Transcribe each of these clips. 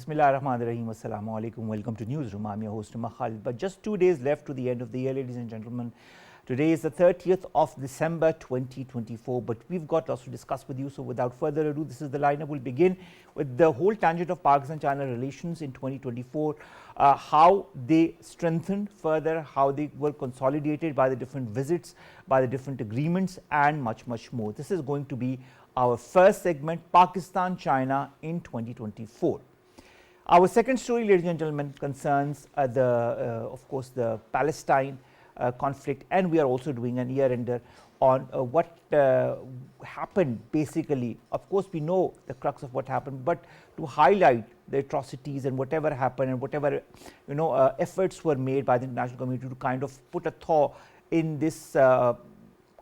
Bismillahirrahmanirrahim. Assalamu alaikum. Welcome to Newsroom. I'm your host, Khalid. But just 2 days left to the end of the year, ladies and gentlemen. Today is the 30th of December 2024, but we've got lots to discuss with you. So without further ado, this is the lineup. We'll begin with the whole tangent of Pakistan-China relations in 2024, how they strengthened further, how they were consolidated by the different visits, by the different agreements, and much, much more. This is going to be our first segment, Pakistan-China in 2024. Our second story, ladies and gentlemen, concerns of course, the Palestine conflict, and we are also doing an year-ender on what happened basically. Of course, we know the crux of what happened, but to highlight the atrocities and whatever happened and whatever efforts were made by the international community to kind of put a thaw in this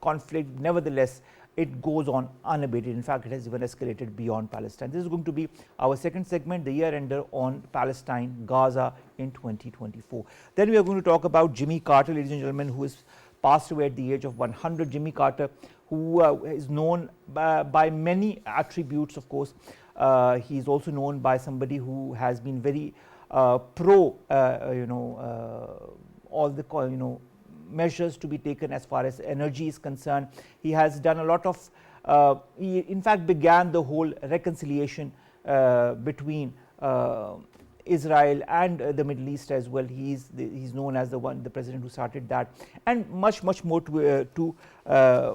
conflict. Nevertheless, it goes on unabated. In fact, it has even escalated beyond Palestine. This is going to be our second segment, the year-ender on Palestine, Gaza in 2024. Then we are going to talk about Jimmy Carter, ladies and gentlemen, who is passed away at the age of 100. Jimmy Carter, who is known by many attributes, of course. He is also known by somebody who has been very pro, all the measures to be taken as far as energy is concerned. He has done a lot of, he in fact began the whole reconciliation between Israel and the Middle East as well. He's known as the president who started that, and much more to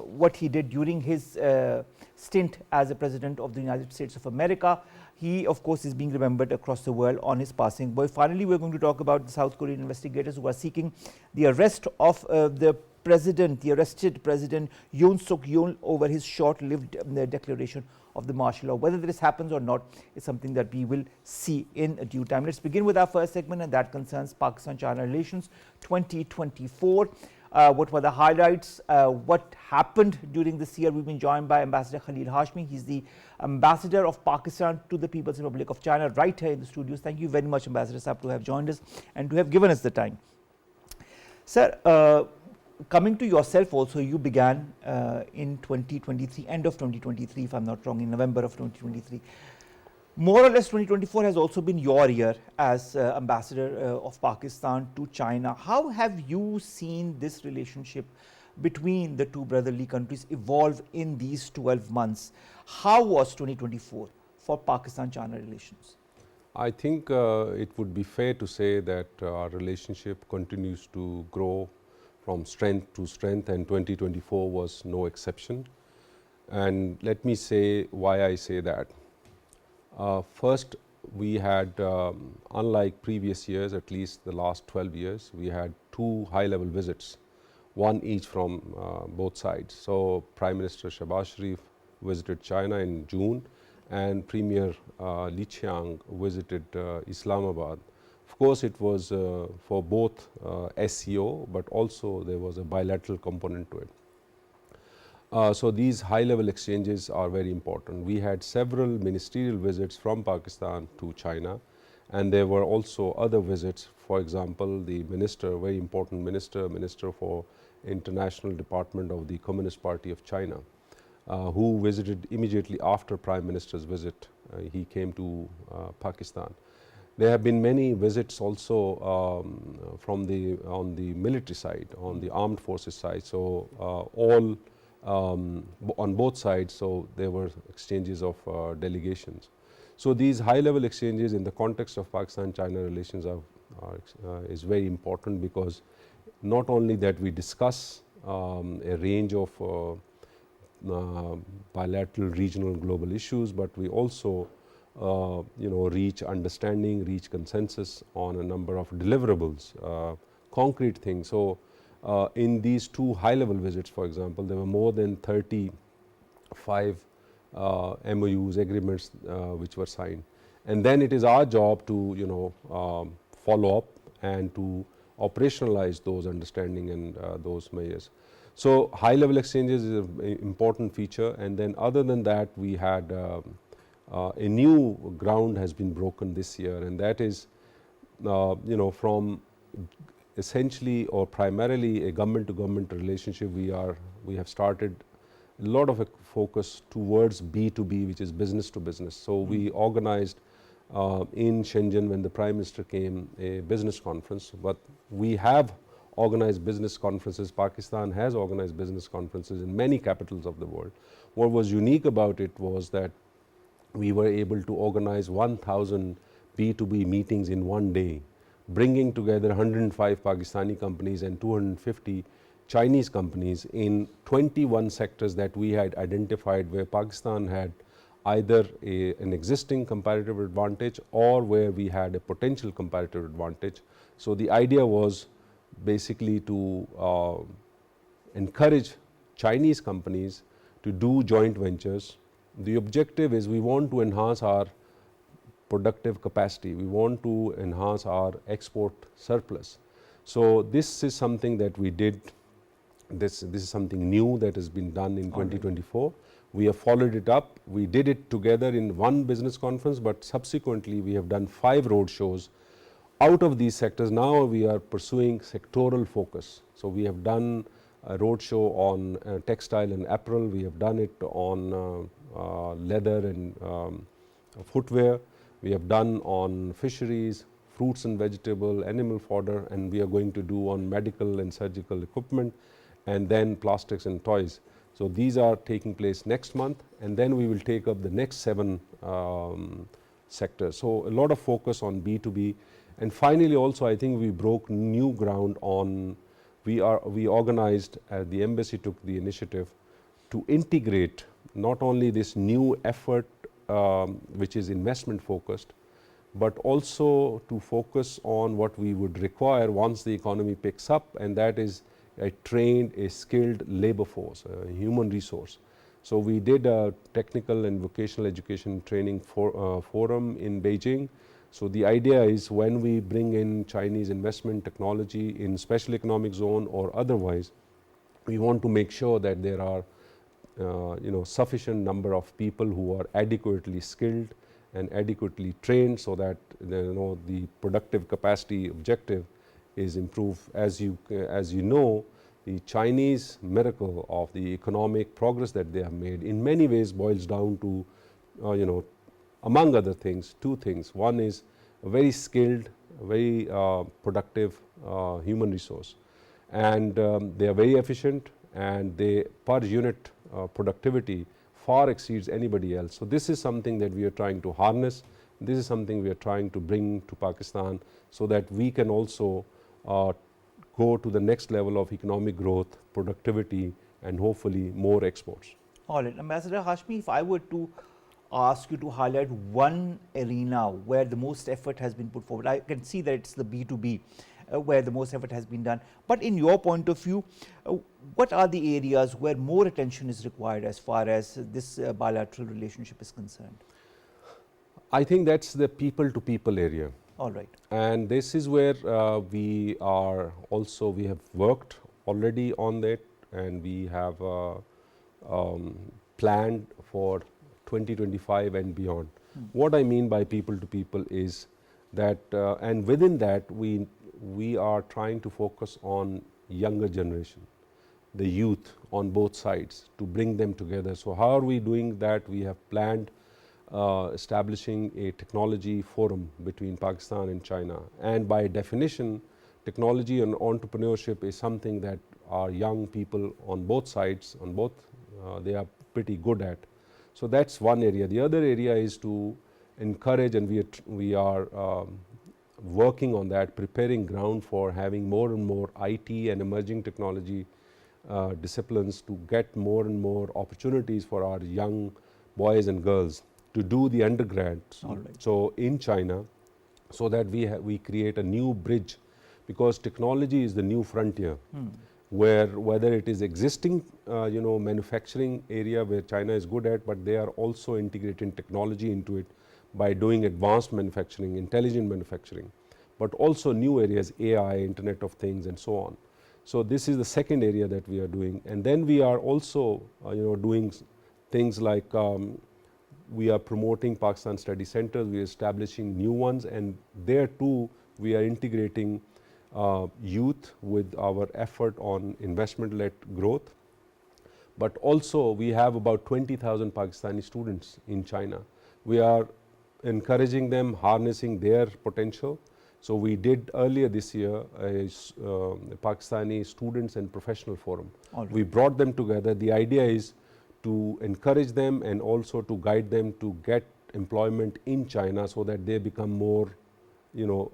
what he did during his stint as a president of the United States of America. He, of course, is being remembered across the world on his passing. But finally, we're going to talk about the South Korean investigators who are seeking the arrest of the arrested president Yoon Suk-yeol over his short-lived declaration of the martial law. Whether this happens or not is something that we will see in due time. Let's begin with our first segment, and that concerns Pakistan-China relations 2024. What were the highlights? What happened during this year? We've been joined by Ambassador Khalil Hashmi. He's the ambassador of Pakistan to the People's Republic of China right here in the studios. Thank you very much, Ambassador Saab, to have joined us and to have given us the time. Sir, coming to yourself also, you began in 2023, end of 2023, if I'm not wrong, in November of 2023. More or less 2024 has also been your year as ambassador of Pakistan to China. How have you seen this relationship between the two brotherly countries evolve in these 12 months? How was 2024 for Pakistan-China relations? I think it would be fair to say that our relationship continues to grow from strength to strength, and 2024 was no exception. And let me say why I say that. First, we had, unlike previous years, at least the last 12 years, we had two high-level visits, one each from both sides. So, Prime Minister Shehbaz Sharif visited China in June, and Premier Li Qiang visited Islamabad. Of course, it was for both SCO, but also there was a bilateral component to it. So these high-level exchanges are very important. We had several ministerial visits from Pakistan to China, and there were also other visits. For example, the minister, very important minister for International Department of the Communist Party of China, who visited immediately after Prime Minister's visit. He came to Pakistan. There have been many visits also on the military side, on the armed forces side. So all on both sides, so there were exchanges of delegations. So these high-level exchanges in the context of Pakistan-China relations is very important, because not only that we discuss a range of bilateral, regional, global issues, but we also reach understanding, reach consensus on a number of deliverables, concrete things. So in these two high-level visits, for example, there were more than 35 MOUs, agreements which were signed. And then it is our job to follow up and to operationalize those understanding and those measures. So high-level exchanges is an important feature. And then other than that, we had a new ground has been broken this year, and that is from essentially or primarily a government-to-government relationship. We have started a lot of a focus towards B2B, which is business to business. So we organized in Shenzhen when the Prime Minister came, a business conference. But we have organized business conferences. Pakistan has organized business conferences in many capitals of the world. What was unique about it was that we were able to organize 1,000 B2B meetings in one day, bringing together 105 Pakistani companies and 250 Chinese companies in 21 sectors that we had identified where Pakistan had either an existing comparative advantage or where we had a potential comparative advantage. So the idea was basically to encourage Chinese companies to do joint ventures. The objective is we want to enhance our productive capacity, we want to enhance our export surplus. So this is something that we did. This is something new that has been done in 2024. We have followed it up. We did it together in one business conference, but subsequently we have done 5 road shows. Out of these sectors, now we are pursuing sectoral focus. So we have done a road show on textile and apparel. We have done it on leather and footwear. We have done on fisheries, fruits and vegetable, animal fodder, and we are going to do on medical and surgical equipment, and then plastics and toys. So these are taking place next month, and then we will take up the next 7 sectors. So a lot of focus on B2B. And finally also I think we broke new ground on, we organized, the embassy took the initiative to integrate not only this new effort which is investment focused, but also to focus on what we would require once the economy picks up, and that is a trained, a skilled labor force, a human resource. So we did a technical and vocational education training forum in Beijing. So the idea is when we bring in Chinese investment technology in special economic zone or otherwise, we want to make sure that there are sufficient number of people who are adequately skilled and adequately trained, so that the productive capacity objective is improved. As you know, the Chinese miracle of the economic progress that they have made in many ways boils down to among other things, 2 things. One is a very skilled, very productive human resource, and they are very efficient, and they per unit productivity far exceeds anybody else. So this is something that we are trying to harness. This is something we are trying to bring to Pakistan so that we can also go to the next level of economic growth, productivity, and hopefully more exports. All right, Ambassador Hashmi, if I were to ask you to highlight one arena where the most effort has been put forward, I can see that it's the B2B where the most effort has been done. But in your point of view, what are the areas where more attention is required as far as this bilateral relationship is concerned? I think that's the people to people area. All right. And this is where we have worked already on that, and we have planned for 2025 and beyond. What I mean by people to people is that, and within that we are trying to focus on younger generation, the youth on both sides, to bring them together. So how are we doing that? We have planned establishing a technology forum between Pakistan and China, and by definition technology and entrepreneurship is something that our young people on both sides, they are pretty good at. So that's one area. The other area is to encourage, and we are working on that, preparing ground for having more and more IT and emerging technology disciplines to get more and more opportunities for our young boys and girls to do the undergrads. Right. So in China, so that we create a new bridge, because technology is the new frontier. Where whether it is existing manufacturing area where China is good at, but they are also integrating technology into it by doing advanced manufacturing, intelligent manufacturing, but also new areas, AI, Internet of Things, and so on. So this is the second area that we are doing. And then we are also doing things like we are promoting Pakistan study centers, we are establishing new ones, and there too we are integrating youth with our effort on investment-led growth. But also we have about 20,000 Pakistani students in China. We are encouraging them, harnessing their potential. So we did earlier this year a Pakistani Students and Professional Forum. We brought them together. The idea is to encourage them and also to guide them to get employment in China so that they become more,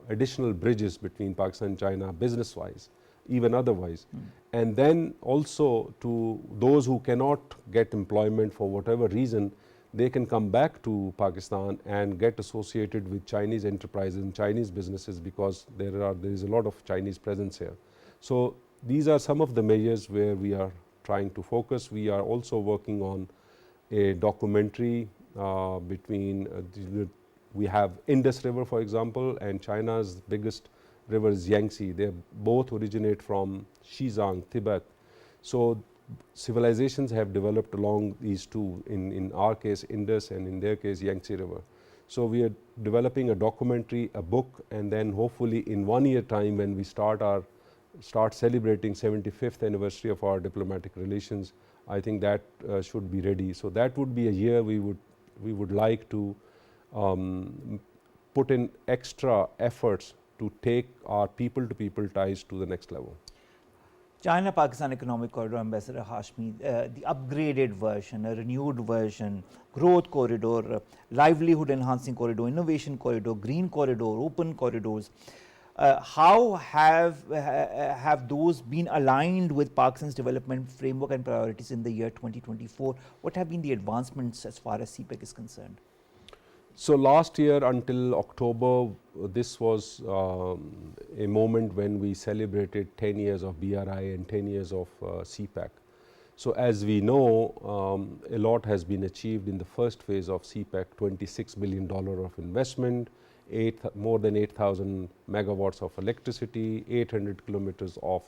additional bridges between Pakistan and China business-wise, even otherwise. And then also to those who cannot get employment for whatever reason, they can come back to Pakistan and get associated with Chinese enterprises and Chinese businesses, because there is a lot of Chinese presence here. So these are some of the measures where we are trying to focus. We are also working on a documentary we have Indus River, for example, and China's biggest river is Yangtze. They both originate from Xizang, Tibet. So civilizations have developed along these two, in our case Indus and in their case Yangtze River. So we are developing a documentary, a book, and then hopefully in 1 year time, when we start celebrating 75th anniversary of our diplomatic relations, I think that should be ready. So that would be a year we would like to put in extra efforts to take our people-to-people ties to the next level. China-Pakistan Economic Corridor, Ambassador Hashmi, the upgraded version, a renewed version, growth corridor, livelihood enhancing corridor, innovation corridor, green corridor, open corridors. How have those been aligned with Pakistan's development framework and priorities in the year 2024? What have been the advancements as far as CPEC is concerned? So last year until October, this was a moment when we celebrated 10 years of BRI and 10 years of CPEC. So as we know, a lot has been achieved in the first phase of CPEC, $26 billion of investment, more than 8,000 megawatts of electricity, 800 kilometers of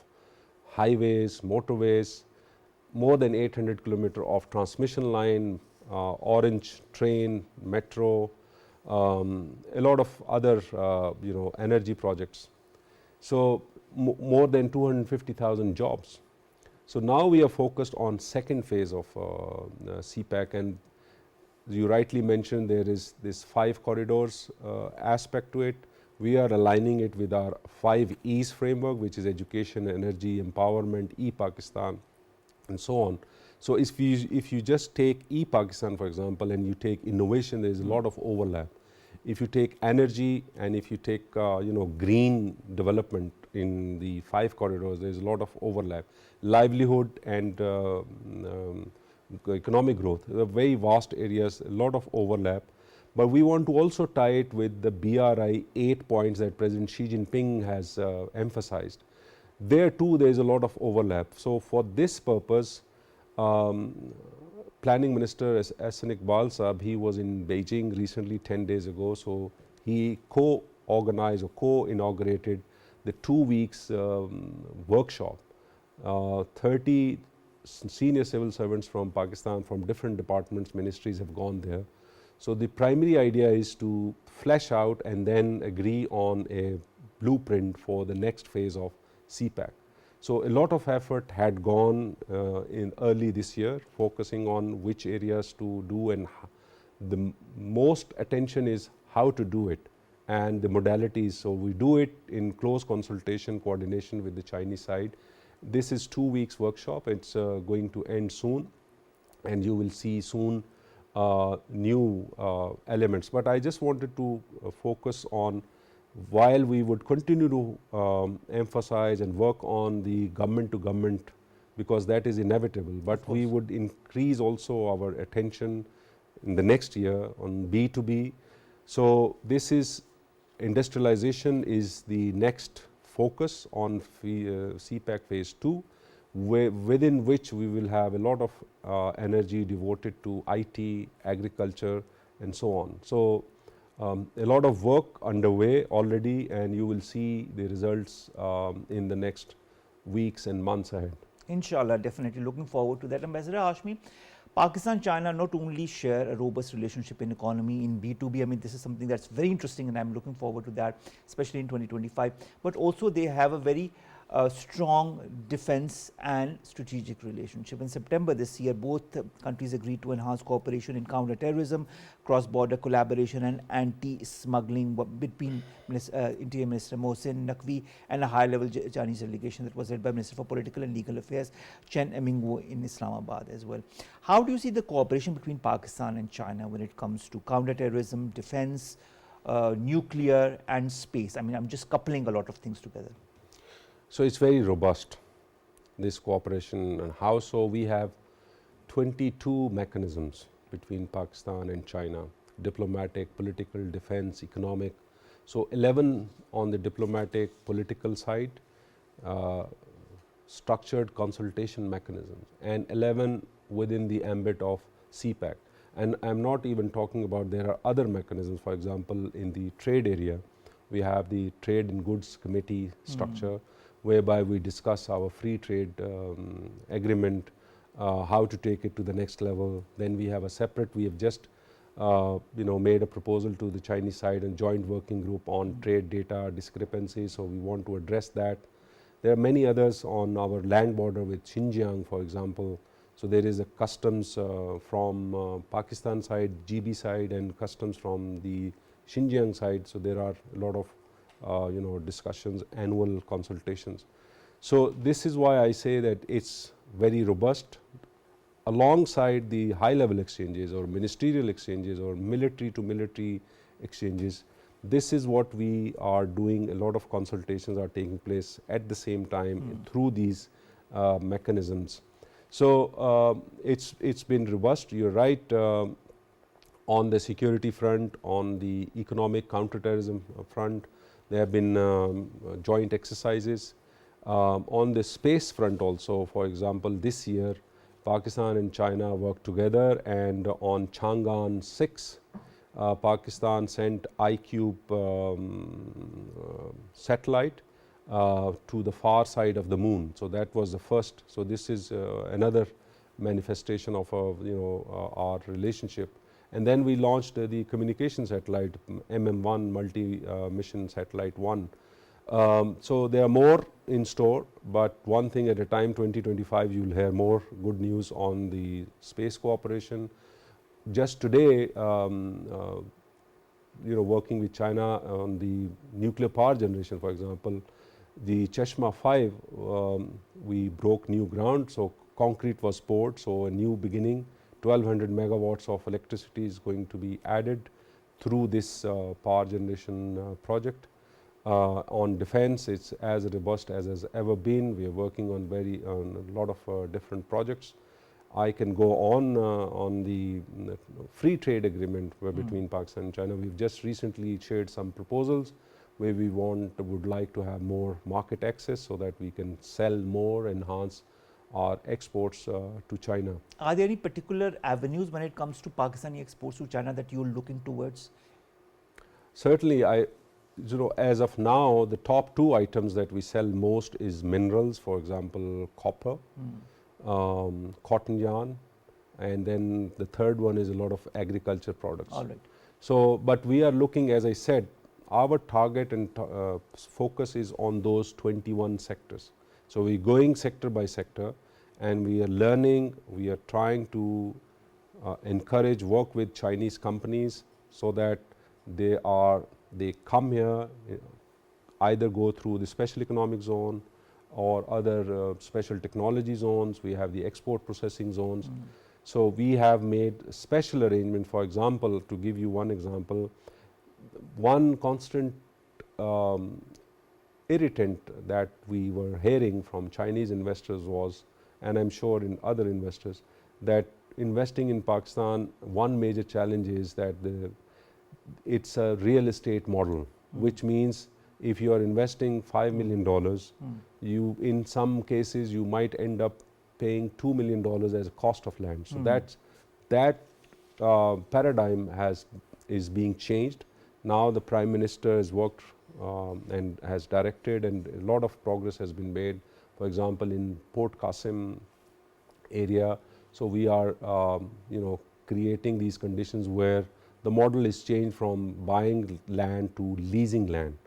highways, motorways, more than 800 kilometers of transmission line, orange train, metro, a lot of other energy projects. So more than 250,000 jobs. So now we are focused on second phase of CPEC, and you rightly mentioned there is this 5 corridors aspect to it. We are aligning it with our 5 E's framework, which is education, energy, empowerment, e-Pakistan, and so on. So if you just take e-Pakistan, for example, and you take innovation, there is a lot of overlap. If you take energy and if you take green development in the 5 corridors, there is a lot of overlap. Livelihood and economic growth, very vast areas, a lot of overlap. But we want to also tie it with the BRI 8 points that President Xi Jinping has emphasized. There too, there is a lot of overlap. So for this purpose, Planning Minister Ahsan Iqbal Saab, he was in Beijing recently 10 days ago. So he co-organized or co-inaugurated the 2 weeks workshop. 30 senior civil servants from Pakistan, from different departments, ministries have gone there. So the primary idea is to flesh out and then agree on a blueprint for the next phase of CPEC. So a lot of effort had gone in early this year, focusing on which areas to do, and the most attention is how to do it and the modalities. So we do it in close consultation, coordination with the Chinese side. This is 2 weeks workshop. It's going to end soon, and you will see soon new elements. But I just wanted to focus on, while we would continue to emphasize and work on the government to government, because that is inevitable, but we would increase also our attention in the next year on B2B. So this is industrialization is the next focus on CPEC phase 2, within which we will have a lot of energy devoted to IT, agriculture, and so on. So a lot of work underway already, and you will see the results in the next weeks and months ahead. Inshallah, definitely looking forward to that. Ambassador Hashmi, Pakistan and China not only share a robust relationship in economy, in B2B, I mean this is something that's very interesting and I'm looking forward to that, especially in 2025, but also they have a very a strong defense and strategic relationship. In September this year, both countries agreed to enhance cooperation in counterterrorism, cross-border collaboration and anti-smuggling between Interior Minister Mohsin Naqvi and a high-level Chinese delegation that was led by Minister for Political and Legal Affairs Chen Emingwo in Islamabad as well. How do you see the cooperation between Pakistan and China when it comes to counterterrorism, defense, nuclear and space? I mean, I'm just coupling a lot of things together. So it's very robust, this cooperation. And how so? We have 22 mechanisms between Pakistan and China: diplomatic, political, defense, economic. So 11 on the diplomatic, political side, structured consultation mechanisms, and 11 within the ambit of cpec. And I'm not even talking about, there are other mechanisms. For example, in the trade area, we have the Trade and Goods Committee structure, whereby we discuss our free trade agreement, how to take it to the next level. Then we have a separate, we have just made a proposal to the Chinese side and joint working group on trade data discrepancies, so we want to address that. There are many others on our land border with Xinjiang, for example. So there is a customs from Pakistan side, GB side, and customs from the Xinjiang side. So there are a lot of discussions, annual consultations. So this is why I say that it's very robust. Alongside the high level exchanges or ministerial exchanges or military to military exchanges, this is what we are doing. A lot of consultations are taking place at the same time through these mechanisms. So it's been robust. You're right, on the security front, on the economic counterterrorism front, there have been joint exercises. On the space front also, for example, this year Pakistan and China worked together, and on Chang'an 6, Pakistan sent iCube satellite to the far side of the moon. So that was the first. So this is another manifestation of our relationship. And then we launched the communication satellite, MM1, multi-mission satellite 1. So there are more in store, but one thing at a time. 2025 you will hear more good news on the space cooperation. Just today, working with China on the nuclear power generation, for example, the Cheshma 5, we broke new ground, so concrete was poured, so a new beginning. 1200 megawatts of electricity is going to be added through this power generation project. On defense, it's as robust as has ever been. We are working on a lot of different projects. I can go on the free trade agreement between Pakistan and China. We've just recently shared some proposals where we would like to have more market access so that we can sell more, enhance our exports to China. Are there any particular avenues when it comes to Pakistani exports to China that you're looking towards? Certainly, as of now, the top two items that we sell most is minerals, for example, copper, cotton yarn, and then the third one is a lot of agriculture products. All right. So, but we are looking, as I said, our target and focus is on those 21 sectors. So we're going sector by sector, and we are learning, we are trying to encourage, work with Chinese companies so that they come here, either go through the special economic zone or other special technology zones. We have the export processing zones. So we have made special arrangement. For example, to give you one example, one constant irritant that we were hearing from Chinese investors was, and I'm sure in other investors, that investing in Pakistan, one major challenge is that it's a real estate model, which means if you are investing $5 million, you, in some cases, you might end up paying $2 million as a cost of land. So that paradigm is being changed. Now the Prime Minister has worked and has directed, and a lot of progress has been made. For example, in Port Qasim area, so we are creating these conditions where the model is changed from buying land to leasing land,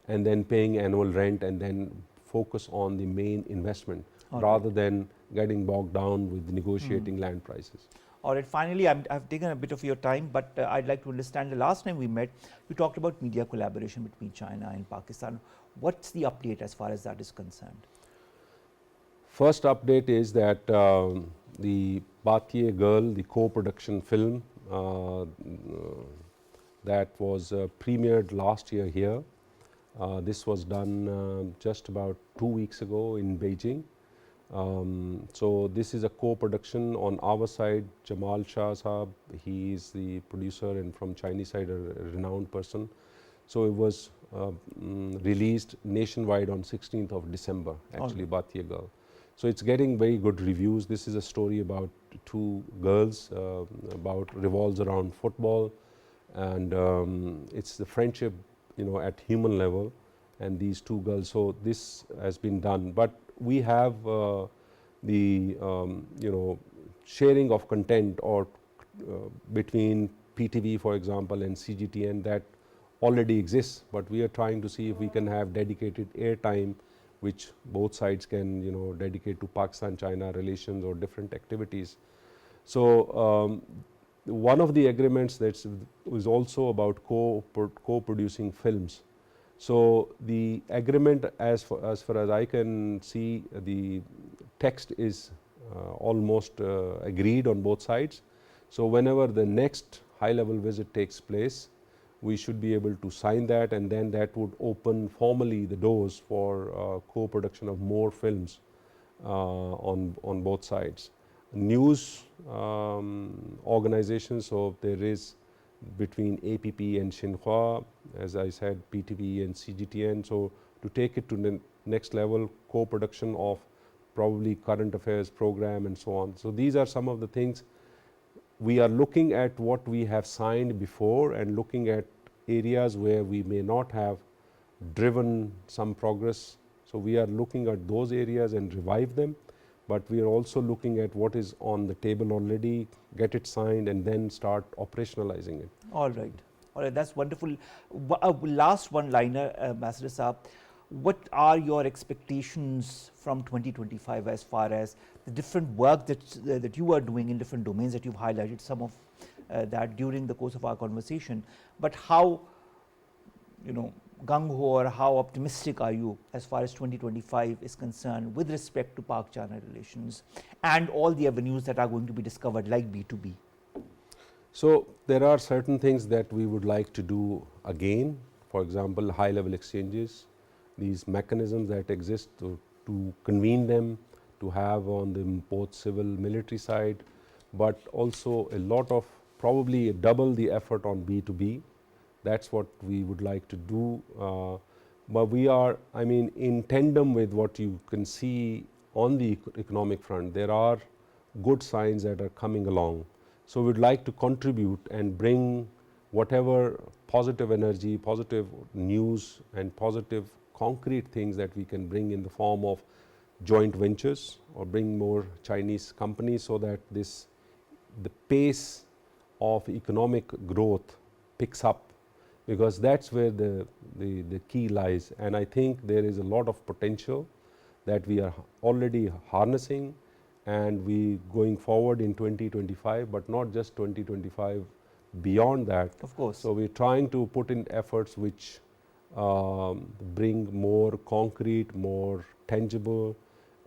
and then paying annual rent, and then focus on the main investment All rather than getting bogged down with negotiating land prices. All right, finally, I've taken a bit of your time, but I'd like to understand the last time we met, you talked about media collaboration between China and Pakistan. What's the update as far as that is concerned? First update is that the Batye Girl, the co-production film that was premiered last year here. This was done just about 2 weeks ago in Beijing. So this is a co-production on our side. Jamal Shah Sahab, he is the producer, and from Chinese side a renowned person. So it was released nationwide on 16th of December, actually, Batye Girl. So it's getting very good reviews. This is a story about two girls, revolves around football, and it's the friendship, at human level, and these two girls. So this has been done, but we have the sharing of content or between PTV, for example, and CGTN that already exists, but we are trying to see if we can have dedicated airtime which both sides can dedicate to Pakistan-China relations or different activities. So one of the agreements that is also about co-producing films. So the agreement, as far as I can see, the text is almost agreed on both sides. So whenever the next high-level visit takes place, we should be able to sign that, and then that would open formally the doors for co-production of more films on both sides. News organizations, so there is between APP and Xinhua, as I said, PTV and CGTN. So to take it to the next level, co-production of probably current affairs program and so on. So these are some of the things. We are looking at what we have signed before and looking at areas where we may not have driven some progress. So we are looking at those areas and revive them, but we are also looking at what is on the table already, get it signed, and then start operationalizing it. All right, that's wonderful. Last one-liner, Ambassador Saab, what are your expectations from 2025 as far as the different work that you are doing in different domains that you've highlighted some of that during the course of our conversation, but how gung-ho or how optimistic are you as far as 2025 is concerned with respect to Pak-China relations and all the avenues that are going to be discovered like B2B? So there are certain things that we would like to do again. For example, high-level exchanges, these mechanisms that exist to convene them, to have on the both civil military side, but also a lot of probably double the effort on B2B. That's what we would like to do. But we are, in tandem with what you can see on the economic front, there are good signs that are coming along. So we'd like to contribute and bring whatever positive energy, positive news, and positive concrete things that we can bring in the form of joint ventures or bring more Chinese companies, so that the pace of economic growth picks up, because that's where the key lies. And I think there is a lot of potential that we are already harnessing, and we going forward in 2025, but not just 2025, beyond that. Of course. So we're trying to put in efforts which bring more concrete, more tangible,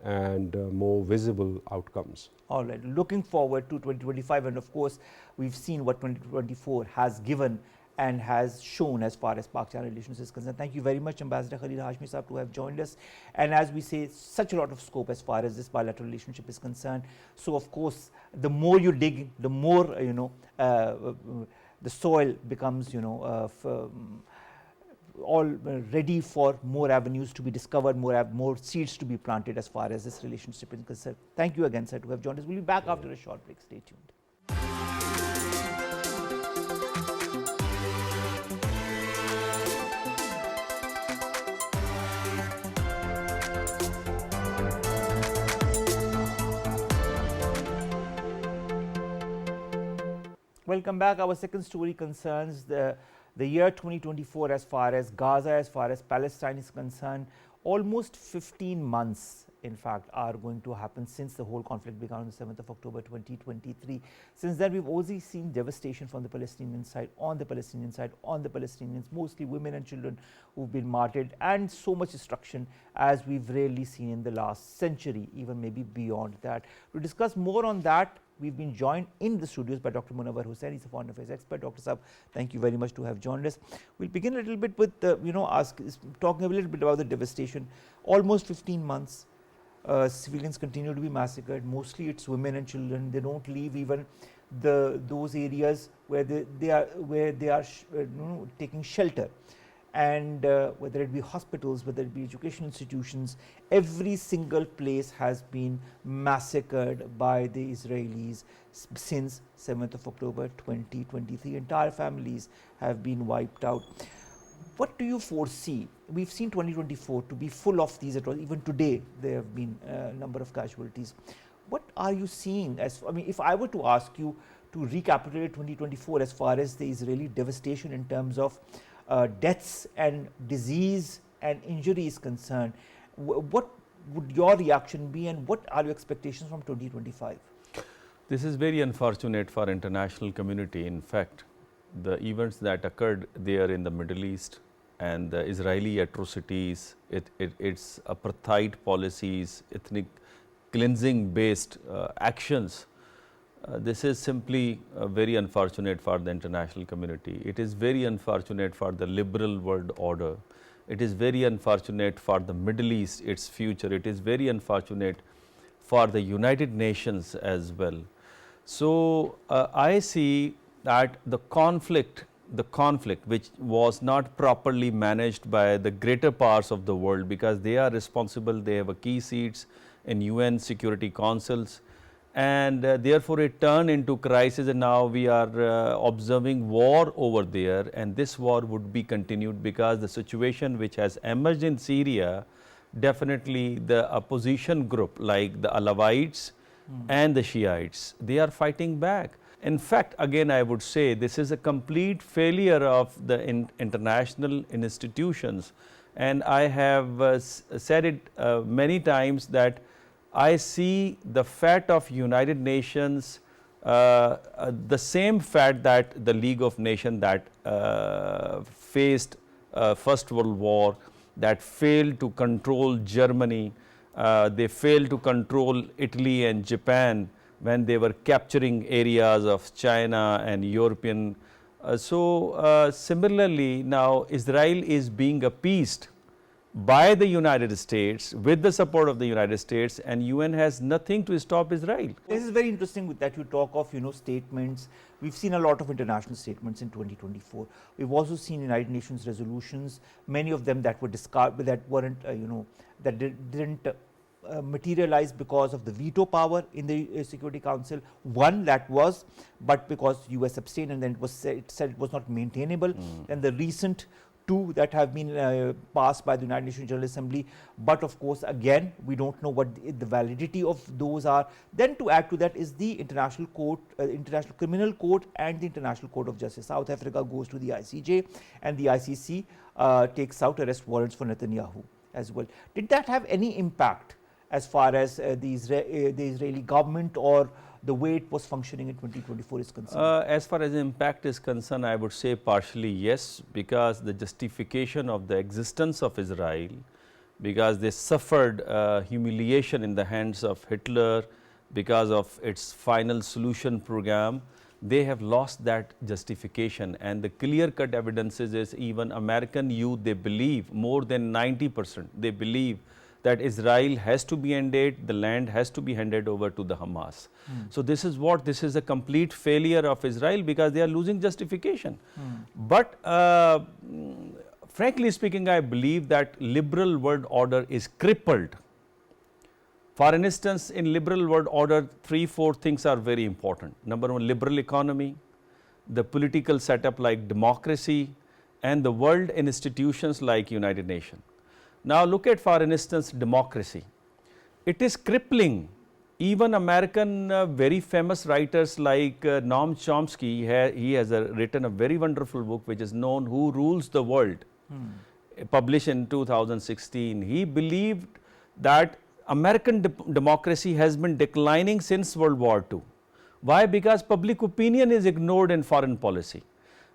and more visible outcomes. All right, looking forward to 2025, and of course we've seen what 2024 has given and has shown as far as Pak-China relations is concerned. Thank you very much, Ambassador Khalid Hashmi Sahab, to have joined us. And as we say, such a lot of scope as far as this bilateral relationship is concerned. So of course, the more you dig, the more the soil becomes all ready for more avenues to be discovered, more seeds to be planted as far as this relationship is concerned. Thank you again, sir, to have joined us. We'll be back after a short break. Stay tuned. Welcome back. Our second story concerns the year 2024 as far as Gaza, as far as Palestine is concerned. almost 15 months, in fact, are going to happen since the whole conflict began on the 7th of October 2023. Since then, we've also seen devastation from the Palestinian side, on the Palestinians, mostly women and children who've been martyred, and so much destruction as we've rarely seen in the last century, even maybe beyond that. To discuss more on that, we've been joined in the studios by Dr. Munawar Hussain. He's a foreign affairs expert. Dr. Saab, thank you very much to have joined us. We'll begin a little bit with, talking a little bit about the devastation. Almost 15 months, civilians continue to be massacred. Mostly it's women and children. They don't leave even those areas where they are taking shelter. And whether it be hospitals, whether it be education institutions, every single place has been massacred by the Israelis since 7th of October 2023. Entire families have been wiped out. What do you foresee? We've seen 2024 to be full of these atrocities. Even today, there have been a number of casualties. What are you seeing? If I were to ask you to recapitulate 2024 as far as the Israeli devastation in terms of deaths and disease and injury is concerned, what would your reaction be, and what are your expectations from 2025? This is very unfortunate for international community. In fact, the events that occurred there in the Middle East and the Israeli atrocities, its apartheid policies, ethnic cleansing based actions, this is simply very unfortunate for the international community. It is very unfortunate for the liberal world order. It is very unfortunate for the Middle East, its future. It is very unfortunate for the United Nations as well. So I see that the conflict which was not properly managed by the greater parts of the world, because they are responsible, they have a key seats in UN Security Councils, and therefore it turned into crisis, and now we are observing war over there, and this war would be continued because the situation which has emerged in Syria, definitely the opposition group like the Alawites and the Shiites, they are fighting back. In fact, again I would say this is a complete failure of the international institutions, and I have said it many times that I see the fate of United Nations, the same fate that the League of Nations that faced First World War, that failed to control Germany, they failed to control Italy and Japan when they were capturing areas of China and European. Similarly, now Israel is being appeased by the United States with the support of the United States, and UN has nothing to stop Israel. This is very interesting that you talk of statements. We've seen a lot of international statements in 2024. We've also seen United Nations resolutions, many of them that were discarded, that weren't that didn't materialize because of the veto power in the Security Council. One that was, but because US abstained, and then it said it was not maintainable. And the recent two that have been passed by the United Nations General Assembly, but of course again we don't know what the validity of those are. Then to add to that is the International Court, International Criminal Court and the International Court of Justice. South Africa goes to the ICJ, and the ICC takes out arrest warrants for Netanyahu as well. Did that have any impact as far as the Israeli government or the way it was functioning in 2024 is concerned? As far as impact is concerned, I would say partially yes, because the justification of the existence of Israel, because they suffered humiliation in the hands of Hitler because of its final solution program, they have lost that justification. And the clear-cut evidences is even American youth, they believe, more than 90%, they believe that Israel has to be ended, the land has to be handed over to the Hamas. So this is a complete failure of Israel, because they are losing justification. But frankly speaking, I believe that liberal world order is crippled. For instance, in liberal world order, 3-4 things are very important. Number one, liberal economy, the political setup like democracy, and the world institutions like United Nations. Now look at, for instance, democracy. It is crippling. Even American very famous writers like Noam Chomsky, he has written a very wonderful book which is known, Who Rules the World. published in 2016, he believed that American democracy has been declining since World War II. Why? Because public opinion is ignored in foreign policy.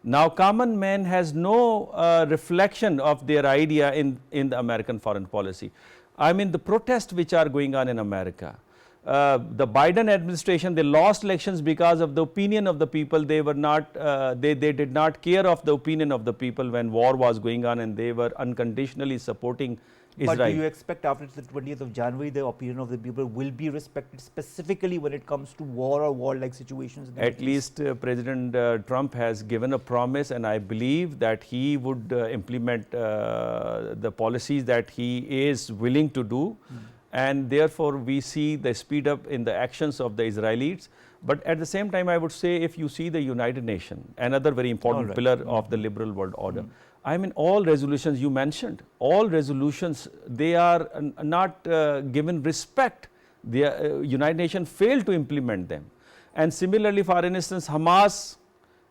Now, common man has no reflection of their idea in the American foreign policy. I mean, the protests which are going on in America, the Biden administration, they lost elections because of the opinion of the people. They were not, they did not care of the opinion of the people when war was going on, and they were unconditionally supporting Israel. But do you expect after the 20th of January, the opinion of the people will be respected, specifically when it comes to war or war-like situations? At least President Trump has given a promise, and I believe that he would implement the policies that he is willing to do. And therefore, we see the speed up in the actions of the Israelis. But at the same time, I would say, if you see the United Nations, another very important pillar of the liberal world order, I mean, all resolutions you mentioned, all resolutions, they are not given respect. The United Nations failed to implement them. And similarly, for instance, Hamas,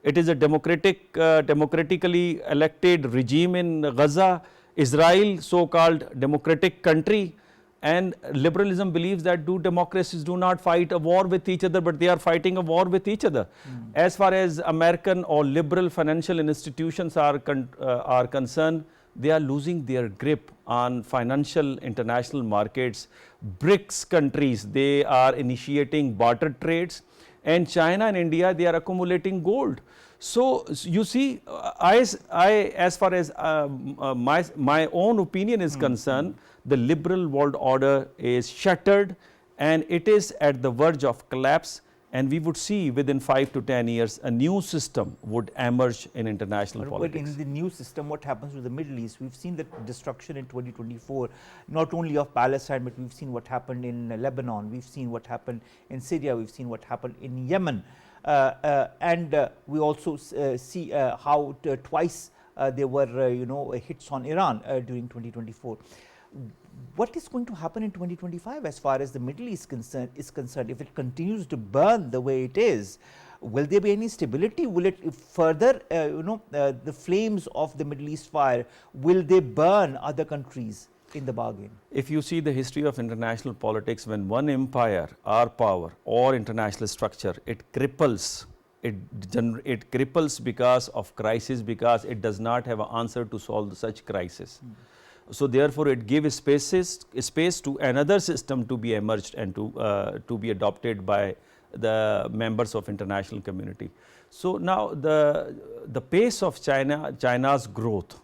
it is a democratically elected regime in Gaza. Israel, so-called democratic country. And liberalism believes that democracies do not fight a war with each other, but they are fighting a war with each other. As far as American or liberal financial institutions are concerned, they are losing their grip on financial international markets. BRICS countries, they are initiating barter trades, and China and India, they are accumulating gold. So you see, as far as my own opinion is concerned, the liberal world order is shattered, and it is at the verge of collapse, and we would see within 5 to 10 years a new system would emerge in international politics. In the new system, what happens with the Middle East? We've seen the destruction in 2024, not only of Palestine, but we've seen what happened in Lebanon, we've seen what happened in Syria, we've seen what happened in Yemen. And we also see how twice there were hits on Iran during 2024. What is going to happen in 2025 as far as the Middle East is concerned? If it continues to burn the way it is, will there be any stability? Will it further, the flames of the Middle East fire, will they burn other countries in the bargain? If you see the history of international politics, when one empire or power or international structure, it cripples, it cripples because of crisis, because it does not have an answer to solve such crisis. So therefore, it gives space to another system to be emerged and to be adopted by the members of international community. So now the pace of China's growth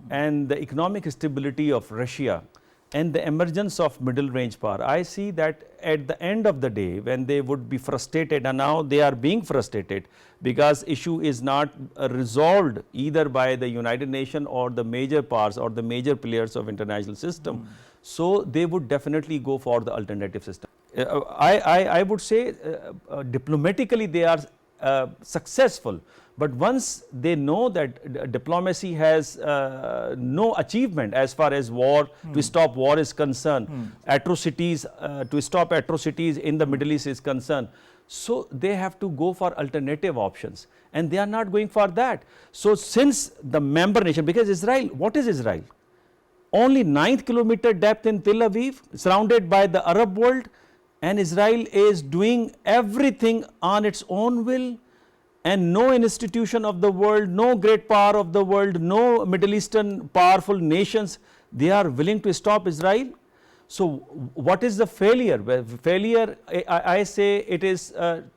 and the economic stability of Russia and the emergence of middle range power, I see that at the end of the day, when they would be frustrated, and now they are being frustrated because issue is not resolved either by the United Nations or the major powers or the major players of international system. So they would definitely go for the alternative system. I would say diplomatically they are successful, but once they know that diplomacy has no achievement as far as war, to stop war is concerned, atrocities, to stop atrocities in the Middle East is concerned, so they have to go for alternative options, and they are not going for that. So since the member nation, because Israel, what is Israel? Only 9th kilometer depth in Tel Aviv, surrounded by the Arab world, and Israel is doing everything on its own will, and no institution of the world, no great power of the world, no Middle Eastern powerful nations, they are willing to stop Israel. So what is the failure? Well, failure, I say it is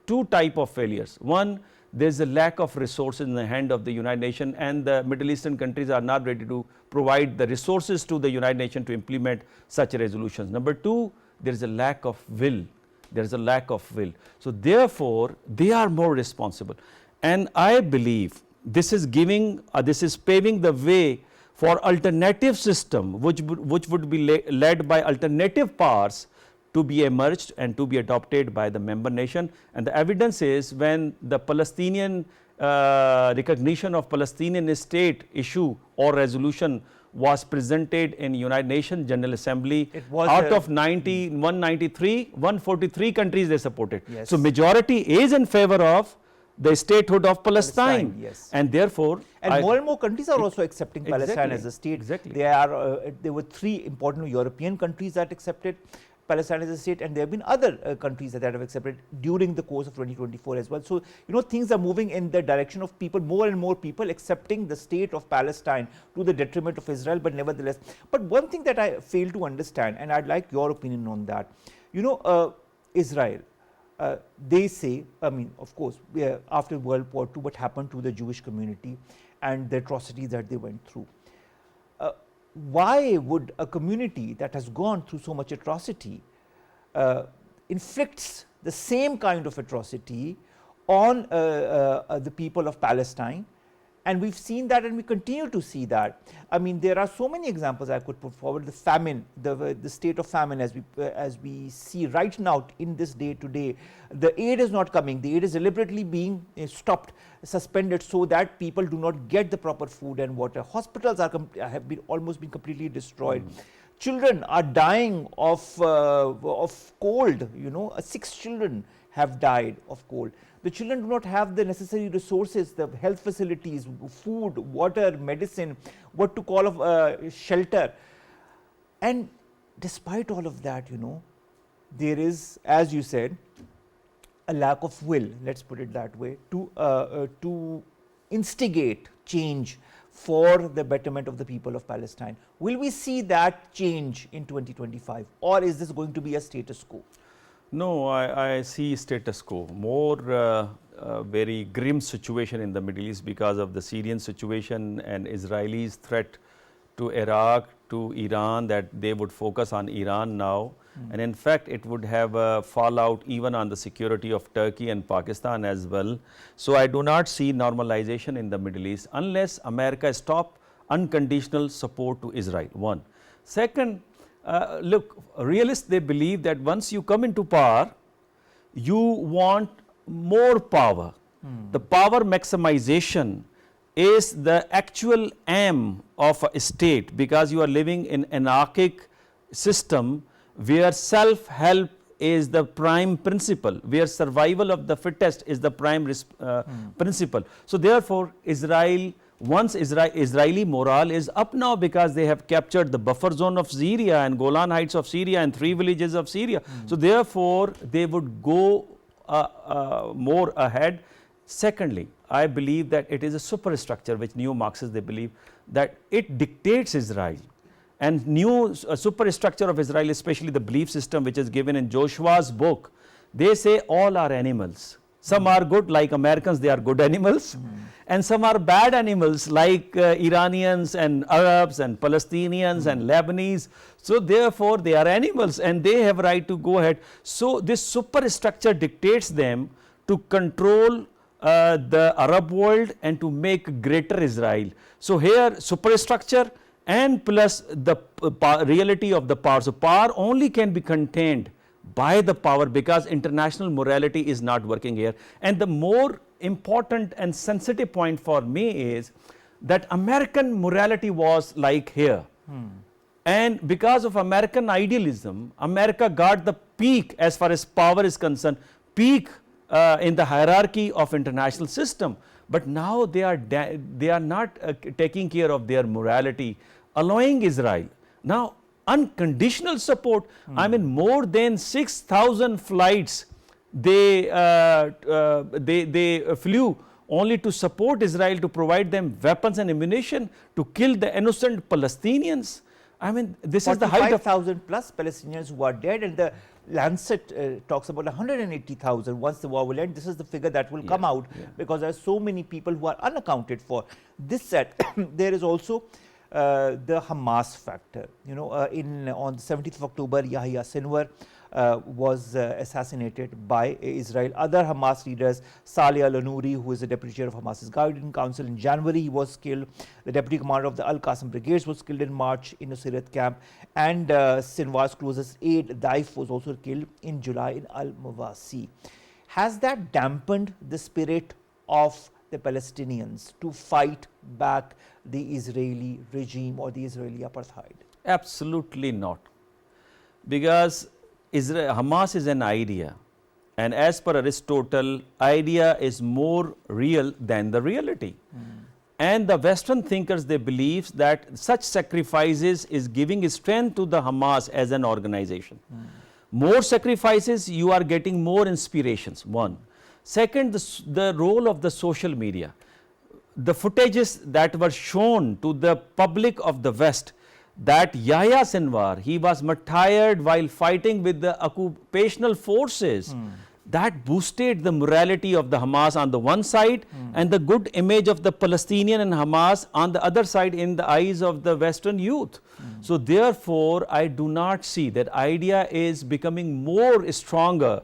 two type of failures. One, there is a lack of resources in the hand of the United Nations, and the Middle Eastern countries are not ready to provide the resources to the United Nations to implement such resolutions. Number two, there is a lack of will. There is a lack of will. So therefore, they are more responsible. And I believe this is giving, this is paving the way for alternative system, which would be led by alternative powers to be emerged and to be adopted by the member nation. And the evidence is when the Palestinian recognition of Palestinian state issue or resolution was presented in United Nations General Assembly, out of 143 countries they supported. Yes. So majority is in favor of the statehood of Palestine. Yes. And therefore, and more and more countries are also accepting Palestine as a state. Exactly. There were 3 important European countries that accepted Palestine as a state, and there have been other countries that have accepted during the course of 2024 as well. So, things are moving in the direction of people, more and more people accepting the state of Palestine to the detriment of Israel, but nevertheless. But one thing that I fail to understand, and I'd like your opinion on that, Israel, they say, I mean, of course, after World War II, what happened to the Jewish community and the atrocities that they went through. Why would a community that has gone through so much atrocity inflicts the same kind of atrocity on the people of Palestine? And we've seen that, and we continue to see that. I mean, there are so many examples I could put forward. The famine, the state of famine, as we see right now in this day to day, the aid is not coming. The aid is deliberately being stopped, suspended, so that people do not get the proper food and water. Hospitals have almost been completely destroyed. Children are dying of cold. 6 children have died of cold. The children do not have the necessary resources, the health facilities, food, water, medicine, what to call of shelter. And despite all of that, there is, as you said, a lack of will, let's put it that way, to instigate change for the betterment of the people of Palestine. Will we see that change in 2025, or is this going to be a status quo? No, I see status quo, more very grim situation in the Middle East because of the Syrian situation and Israelis' threat to Iraq, to Iran, that they would focus on Iran now. And in fact, it would have a fallout even on the security of Turkey and Pakistan as well. So, I do not see normalization in the Middle East unless America stop unconditional support to Israel, one. Second, look, realists, they believe that once you come into power, you want more power. The power maximization is the actual aim of a state, because you are living in an anarchic system where self-help is the prime principle, where survival of the fittest is the prime principle. So, therefore, Israeli morale is up now, because they have captured the buffer zone of Syria and Golan Heights of Syria and 3 villages of Syria. So, therefore, they would go more ahead. Secondly, I believe that it is a superstructure which neo-Marxists, they believe that it dictates Israel. And new superstructure of Israel, especially the belief system which is given in Joshua's book, they say all are animals. Some are good, like Americans, they are good animals. And some are bad animals, like Iranians and Arabs and Palestinians and Lebanese. So, therefore, they are animals and they have right to go ahead. So, this superstructure dictates them to control the Arab world and to make greater Israel. So, here superstructure and plus the reality of the power. So, power only can be contained by the power, because international morality is not working here. And the more important and sensitive point for me is that American morality was like here. And because of American idealism, America got the peak as far as power is concerned, peak in the hierarchy of international system. But now they are not taking care of their morality, allowing Israel. Now, unconditional support, I mean, more than 6,000 flights they flew only to support Israel, to provide them weapons and ammunition to kill the innocent Palestinians. I mean, this is the height of 45,000 plus Palestinians who are dead, and the Lancet talks about 180,000 once the war will end. This is the figure that will come out, because there are so many people who are unaccounted for. This said, there is also the Hamas factor. On the 17th of October, Yahya Sinwar was assassinated by Israel. Other Hamas leaders, Saleh al-Nouri, who is the deputy chair of Hamas's guidance council, in January he was killed. The deputy commander of the Al-Qassam brigades was killed in March in a Nusayrat camp, and Sinwar's closest aide, Daif, was also killed in July in Al-Mawasi. Has that dampened the spirit of the Palestinians to fight back the Israeli regime or the Israeli apartheid? Absolutely not, because Hamas is an idea, And as per Aristotle, idea is more real than the reality. And the Western thinkers, they believe that such sacrifices is giving strength to the Hamas as an organization. More sacrifices, you are getting more inspirations, one. Second, the role of the social media. The footages that were shown to the public of the West, that Yahya Sinwar, he was martyred while fighting with the occupational forces. That boosted the morality of the Hamas on the one side and the good image of the Palestinian and Hamas on the other side in the eyes of the Western youth. So therefore, I do not see that idea is becoming more stronger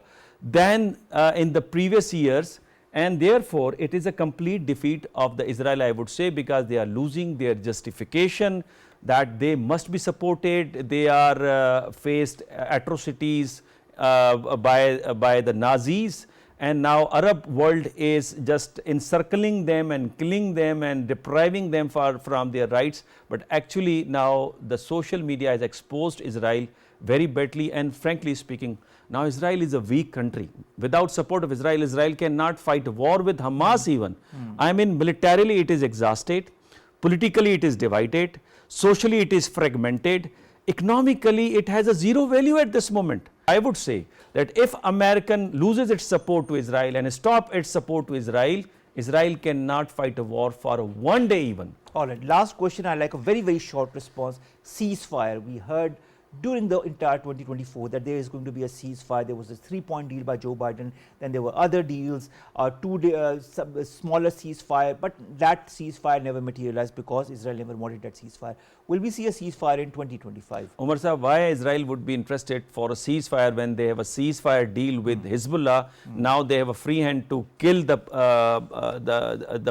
than in the previous years, and therefore it is a complete defeat of the Israel, I would say, because they are losing their justification that they must be supported. They are faced atrocities by the Nazis, and now Arab world is just encircling them and killing them and depriving them from their rights. But actually now the social media has exposed Israel very badly, and frankly speaking, now Israel is a weak country. Without support of Israel, Israel cannot fight a war with Hamas even. I mean, militarily it is exhausted, politically it is divided, socially it is fragmented, economically it has a zero value at this moment. I would say that if American loses its support to Israel and stop its support to Israel, Israel cannot fight a war for one day even. All right, last question, I'd like a very, very short response. Ceasefire. We heard during the entire 2024 that there is going to be a ceasefire. There was a 3-point deal by Joe Biden, then there were other deals, smaller ceasefire, but that ceasefire never materialized because Israel never wanted that ceasefire. Will we see a ceasefire in 2025? Omar sir, why Israel would be interested for a ceasefire when they have a ceasefire deal with Hezbollah? Now they have a free hand to kill the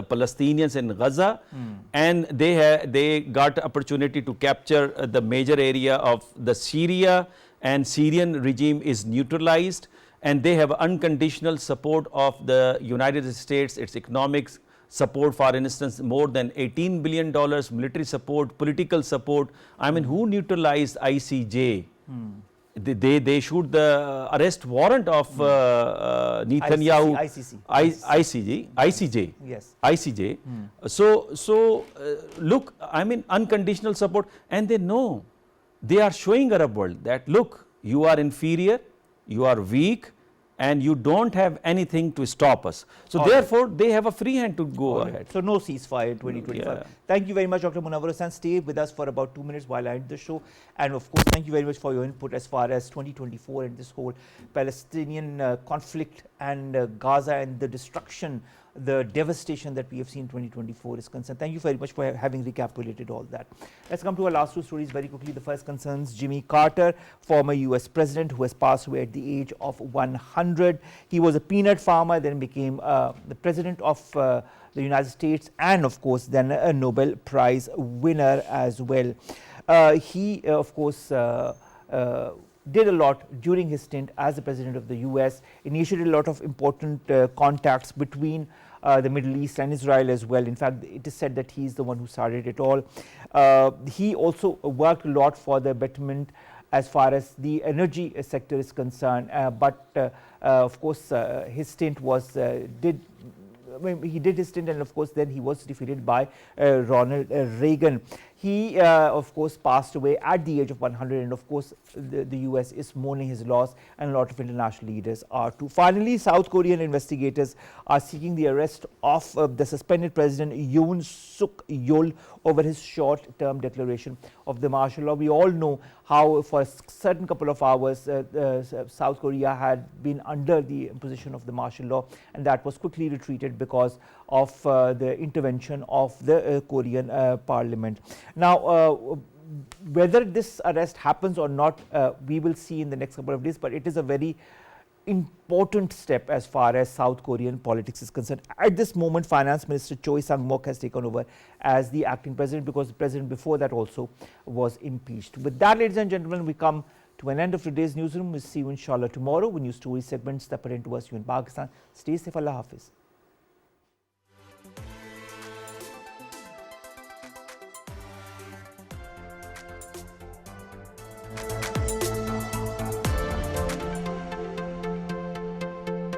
Palestinians in Gaza, and they got opportunity to capture the major area of the Syria, and Syrian regime is neutralized, and they have unconditional support of the United States, its economics support, for instance, more than $18 billion, military support, political support. I mean, who neutralized ICJ? They issued the arrest warrant of Netanyahu. ICJ. Yes. ICJ. So look, I mean, unconditional support, and they know. They are showing Arab world that look, you are inferior, you are weak, and you don't have anything to stop us. So therefore, they have a free hand to go ahead. So no ceasefire in 2025. Yeah. Thank you very much, Dr. Munawar Hussain. Stay with us for about 2 minutes while I end the show. And of course, thank you very much for your input as far as 2024 and this whole Palestinian conflict and Gaza and the destruction, the devastation that we have seen in 2024 is concerned. Thank you very much for having recapitulated all that. Let's come to our last two stories very quickly. The first concerns Jimmy Carter, former US president who has passed away at the age of 100. He was a peanut farmer, then became the president of the United States, and of course then a Nobel Prize winner as well. He of course did a lot during his stint as the president of the US, initiated a lot of important contacts between the Middle East and Israel as well. In fact, it is said that he is the one who started it all. He also worked a lot for the betterment as far as the energy sector is concerned, but of course his stint was he did his stint, and of course then he was defeated by Ronald Reagan. He of course passed away at the age of 100, and of course the US is mourning his loss, and a lot of international leaders are too. Finally, South Korean investigators are seeking the arrest of the suspended president Yoon Suk Yeol over his short-term declaration of the martial law. We all know how for a certain couple of hours South Korea had been under the imposition of the martial law, and that was quickly retreated because of the intervention of the Korean parliament. Now, whether this arrest happens or not, we will see in the next couple of days, but it is a very important step as far as South Korean politics is concerned. At this moment, Finance Minister Choi Sang-mok has taken over as the acting president, because the president before that also was impeached. With that, ladies and gentlemen, we come to an end of today's newsroom. We'll see you inshallah tomorrow with new story segments that pertain to us here in Pakistan. Stay safe. Allah Hafiz.